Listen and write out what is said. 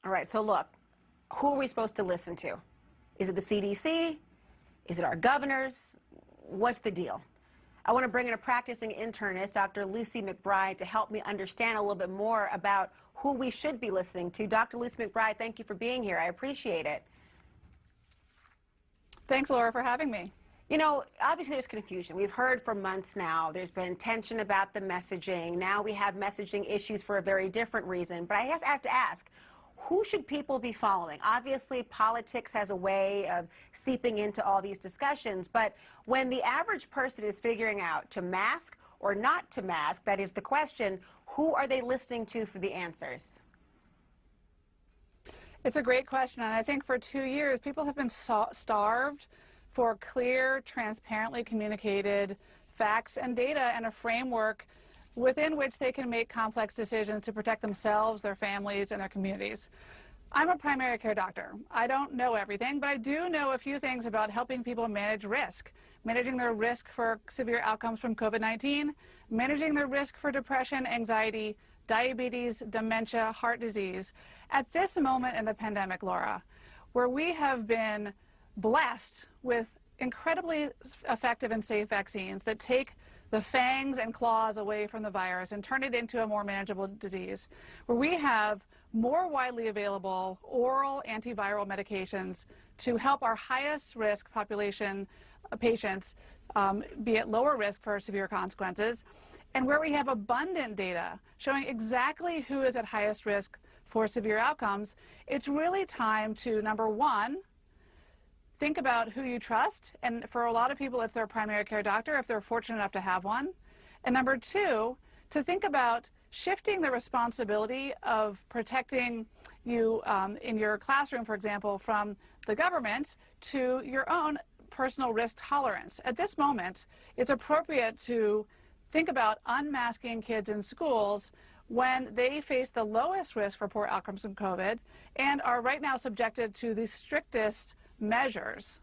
All right, so look, who are we supposed to listen to? Is it the CDC? Is it our governors? What's the deal? I want to bring in a practicing internist, Dr. Lucy McBride, to help me understand a little bit more about who we should be listening to. Dr. Lucy McBride, thank you for being here. I appreciate it. Thanks, Laura, for having me. You know, obviously there's confusion. We've heard for months now. There's been tension about the messaging. Now we have messaging issues for a very different reason. But I guess I have to ask, who should people be following? Obviously, politics has a way of seeping into all these discussions. But when the average person is figuring out to mask or not to mask, that is the question, who are they listening to for the answers? It's a great question. And I think for 2 years, people have been starved for clear, transparently communicated facts and data and a framework within which they can make complex decisions to protect themselves, their families, and their communities. I'm a primary care doctor. I don't know everything, but I do know a few things about helping people manage risk, managing their risk for severe outcomes from COVID-19, managing their risk for depression, anxiety, diabetes, dementia, heart disease. At this moment in the pandemic, Laura, where we have been blessed with incredibly effective and safe vaccines that take the fangs and claws away from the virus and turn it into a more manageable disease, where we have more widely available oral antiviral medications to help our highest risk population patients be at lower risk for severe consequences, and where we have abundant data showing exactly who is at highest risk for severe outcomes, it's really time to, number one, think about who you trust, and for a lot of people it's their primary care doctor if they're fortunate enough to have one. And number two, to think about shifting the responsibility of protecting you in your classroom, for example, from the government to your own personal risk tolerance. At this moment, it's appropriate to think about unmasking kids in schools when they face the lowest risk for poor outcomes from COVID and are right now subjected to the strictest measures